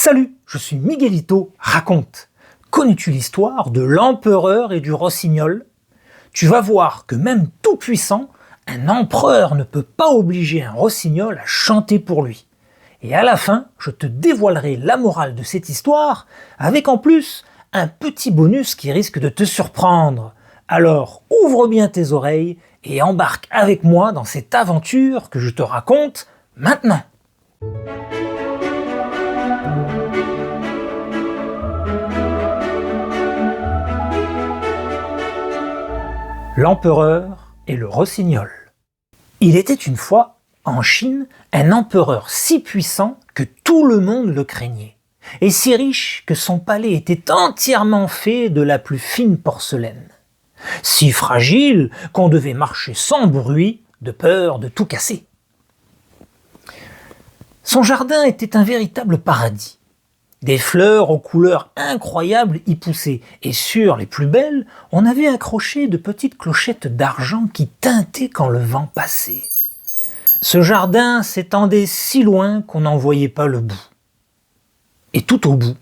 Salut, je suis Miguelito, raconte. Connais-tu l'histoire de l'empereur et du rossignol? Tu vas voir que même tout puissant, un empereur ne peut pas obliger un rossignol à chanter pour lui. Et à la fin, je te dévoilerai la morale de cette histoire, avec en plus un petit bonus qui risque de te surprendre. Alors ouvre bien tes oreilles et embarque avec moi dans cette aventure que je te raconte maintenant. L'empereur et le rossignol. Il était une fois, en Chine, un empereur si puissant que tout le monde le craignait, et si riche que son palais était entièrement fait de la plus fine porcelaine. Si fragile qu'on devait marcher sans bruit, de peur de tout casser. Son jardin était un véritable paradis. Des fleurs aux couleurs incroyables y poussaient, et sur les plus belles, on avait accroché de petites clochettes d'argent qui tintaient quand le vent passait. Ce jardin s'étendait si loin qu'on n'en voyait pas le bout. Et tout au bout,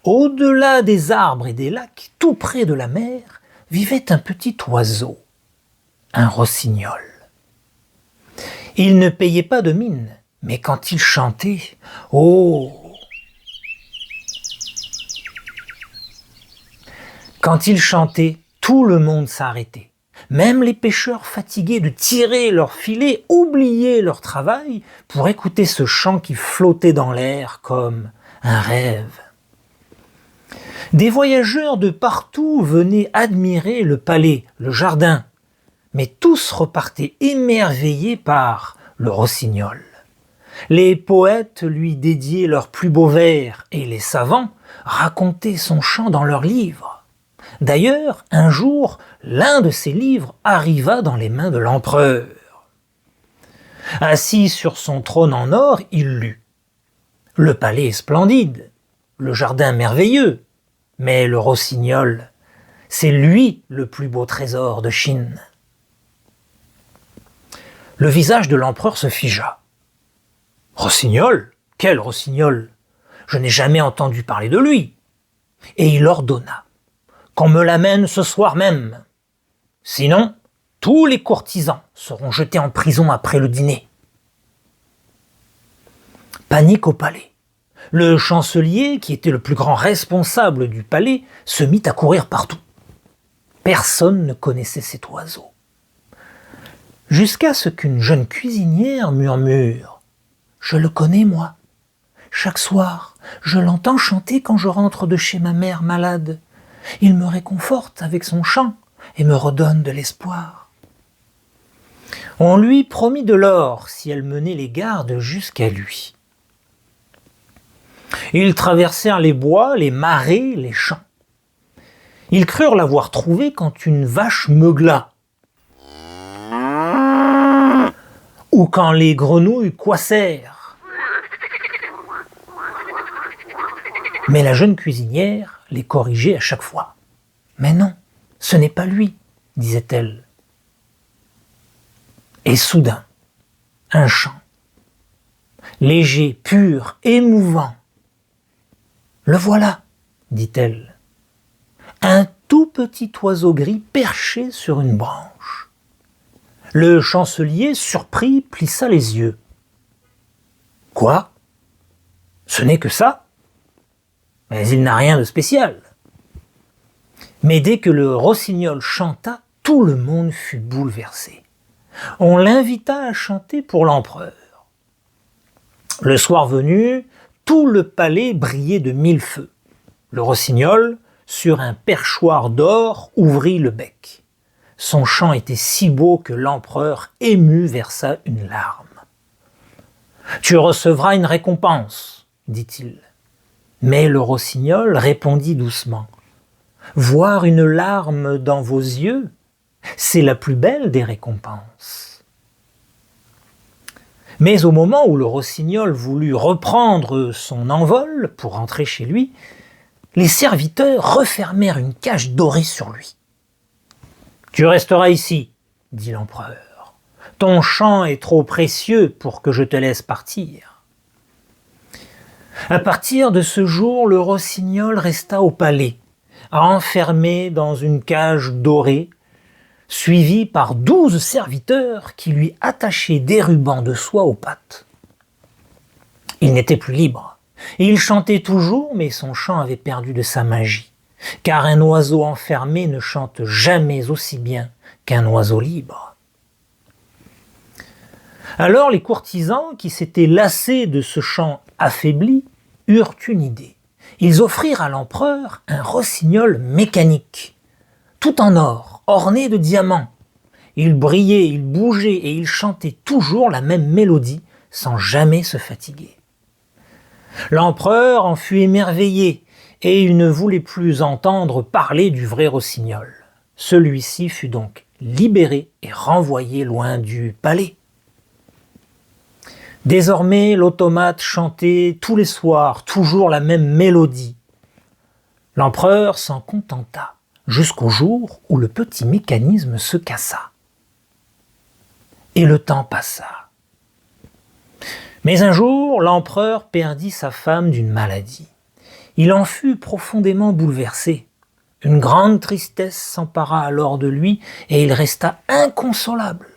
au-delà des arbres et des lacs, tout près de la mer, vivait un petit oiseau, un rossignol. Il ne payait pas de mine, mais quand il chantait, oh! Quand il chantait, tout le monde s'arrêtait. Même les pêcheurs fatigués de tirer leurs filets oubliaient leur travail pour écouter ce chant qui flottait dans l'air comme un rêve. Des voyageurs de partout venaient admirer le palais, le jardin, mais tous repartaient émerveillés par le rossignol. Les poètes lui dédiaient leurs plus beaux vers et les savants racontaient son chant dans leurs livres. D'ailleurs, un jour, l'un de ces livres arriva dans les mains de l'empereur. Assis sur son trône en or, il lut. Le palais est splendide, le jardin merveilleux, mais le rossignol, c'est lui le plus beau trésor de Chine. Le visage de l'empereur se figea. Rossignol? Quel rossignol? Je n'ai jamais entendu parler de lui. Et il ordonna qu'on me l'amène ce soir même. Sinon, tous les courtisans seront jetés en prison après le dîner. Panique au palais. Le chancelier, qui était le plus grand responsable du palais, se mit à courir partout. Personne ne connaissait cet oiseau. Jusqu'à ce qu'une jeune cuisinière murmure « Je le connais, moi. Chaque soir, je l'entends chanter quand je rentre de chez ma mère malade. Il me réconforte avec son chant et me redonne de l'espoir. » On lui promit de l'or si elle menait les gardes jusqu'à lui. Ils traversèrent les bois, les marais, les champs. Ils crurent l'avoir trouvé quand une vache meugla, ou quand les grenouilles couassèrent. Mais la jeune cuisinière les corrigeait à chaque fois. « Mais non, ce n'est pas lui, disait-elle. » Et soudain, un chant, léger, pur, émouvant. « Le voilà, dit-elle. Un tout petit oiseau gris perché sur une branche. » Le chancelier, surpris, plissa les yeux. « Quoi? Ce n'est que ça? Mais il n'a rien de spécial. » Mais dès que le rossignol chanta, tout le monde fut bouleversé. On l'invita à chanter pour l'empereur. Le soir venu, tout le palais brillait de mille feux. Le rossignol, sur un perchoir d'or, ouvrit le bec. Son chant était si beau que l'empereur, ému, versa une larme. « Tu recevras une récompense, dit-il. » Mais le rossignol répondit doucement. « Voir une larme dans vos yeux, c'est la plus belle des récompenses. » Mais au moment où le rossignol voulut reprendre son envol pour rentrer chez lui, les serviteurs refermèrent une cage dorée sur lui. « Tu resteras ici, dit l'empereur. Ton chant est trop précieux pour que je te laisse partir. » À partir de ce jour, le rossignol resta au palais, enfermé dans une cage dorée, suivi par 12 serviteurs qui lui attachaient des rubans de soie aux pattes. Il n'était plus libre. Il chantait toujours, mais son chant avait perdu de sa magie, car un oiseau enfermé ne chante jamais aussi bien qu'un oiseau libre. Alors les courtisans, qui s'étaient lassés de ce chant affaibli, eurent une idée. Ils offrirent à l'empereur un rossignol mécanique, tout en or, orné de diamants. Il brillait, il bougeait et il chantait toujours la même mélodie sans jamais se fatiguer. L'empereur en fut émerveillé et il ne voulait plus entendre parler du vrai rossignol. Celui-ci fut donc libéré et renvoyé loin du palais. Désormais, l'automate chantait tous les soirs toujours la même mélodie. L'empereur s'en contenta jusqu'au jour où le petit mécanisme se cassa. Et le temps passa. Mais un jour, l'empereur perdit sa femme d'une maladie. Il en fut profondément bouleversé. Une grande tristesse s'empara alors de lui et il resta inconsolable.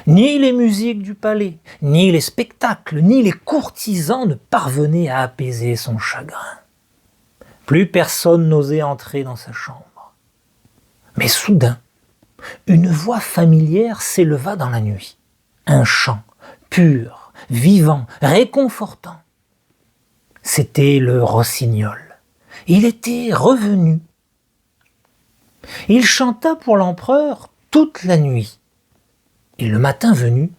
Ni les musiques du palais, ni les spectacles, ni les courtisans ne parvenaient à apaiser son chagrin. Plus personne n'osait entrer dans sa chambre. Mais soudain, une voix familière s'éleva dans la nuit. Un chant pur, vivant, réconfortant. C'était le rossignol. Il était revenu. Il chanta pour l'empereur toute la nuit. Et le matin venu,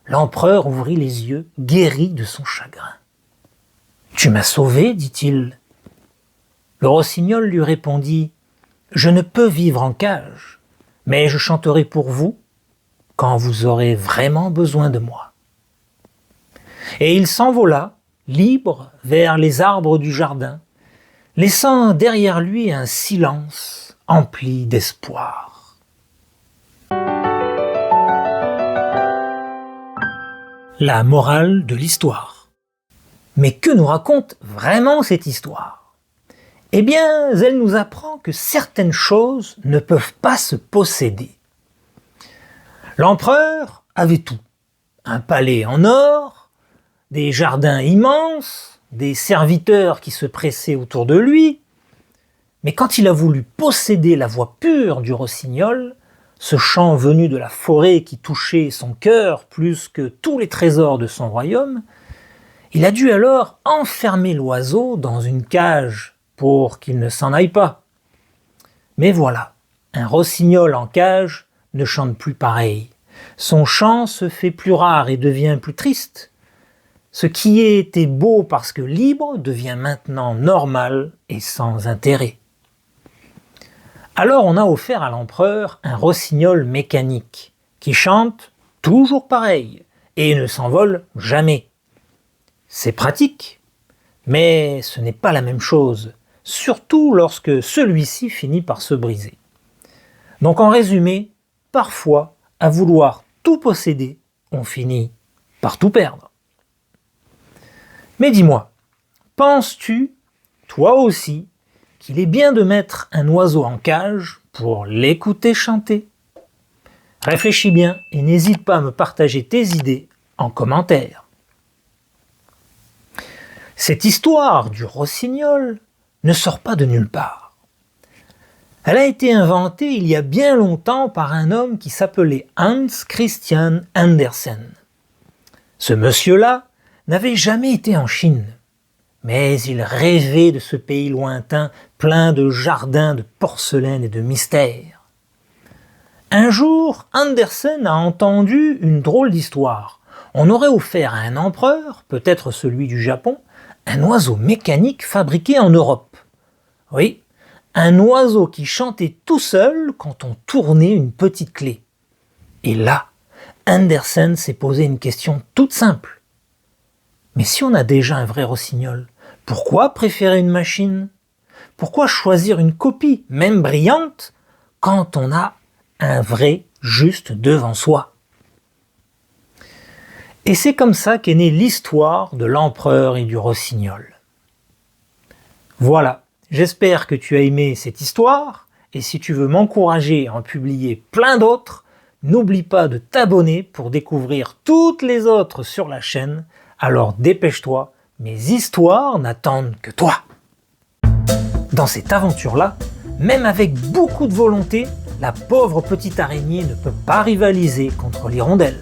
l'empereur ouvrit les yeux, guéri de son chagrin. « Tu m'as sauvé, dit-il. » Le rossignol lui répondit « Je ne peux vivre en cage, mais je chanterai pour vous quand vous aurez vraiment besoin de moi. » Et il s'envola, libre, vers les arbres du jardin, laissant derrière lui un silence empli d'espoir. La morale de l'histoire. Mais que nous raconte vraiment cette histoire ? Eh bien, elle nous apprend que certaines choses ne peuvent pas se posséder. L'empereur avait tout. Un palais en or, des jardins immenses, des serviteurs qui se pressaient autour de lui. Mais quand il a voulu posséder la voix pure du rossignol, ce chant venu de la forêt qui touchait son cœur plus que tous les trésors de son royaume, il a dû alors enfermer l'oiseau dans une cage pour qu'il ne s'en aille pas. Mais voilà, un rossignol en cage ne chante plus pareil. Son chant se fait plus rare et devient plus triste. Ce qui était beau parce que libre devient maintenant normal et sans intérêt. Alors on a offert à l'empereur un rossignol mécanique qui chante toujours pareil et ne s'envole jamais. C'est pratique, mais ce n'est pas la même chose, surtout lorsque celui-ci finit par se briser. Donc en résumé, parfois, à vouloir tout posséder, on finit par tout perdre. Mais dis-moi, penses-tu, toi aussi, qu'il est bien de mettre un oiseau en cage pour l'écouter chanter? Réfléchis bien et n'hésite pas à me partager tes idées en commentaire. Cette histoire du rossignol ne sort pas de nulle part. Elle a été inventée il y a bien longtemps par un homme qui s'appelait Hans Christian Andersen. Ce monsieur-là n'avait jamais été en Chine. Mais il rêvait de ce pays lointain, plein de jardins, de porcelaine et de mystères. Un jour, Andersen a entendu une drôle d'histoire. On aurait offert à un empereur, peut-être celui du Japon, un oiseau mécanique fabriqué en Europe. Oui, un oiseau qui chantait tout seul quand on tournait une petite clé. Et là, Andersen s'est posé une question toute simple. Mais si on a déjà un vrai rossignol, pourquoi préférer une machine? Pourquoi choisir une copie, même brillante, quand on a un vrai juste devant soi? Et c'est comme ça qu'est née l'histoire de l'empereur et du rossignol. Voilà, j'espère que tu as aimé cette histoire, et si tu veux m'encourager à en publier plein d'autres, n'oublie pas de t'abonner pour découvrir toutes les autres sur la chaîne, alors dépêche-toi, mes histoires n'attendent que toi. Dans cette aventure-là, même avec beaucoup de volonté, la pauvre petite araignée ne peut pas rivaliser contre l'hirondelle.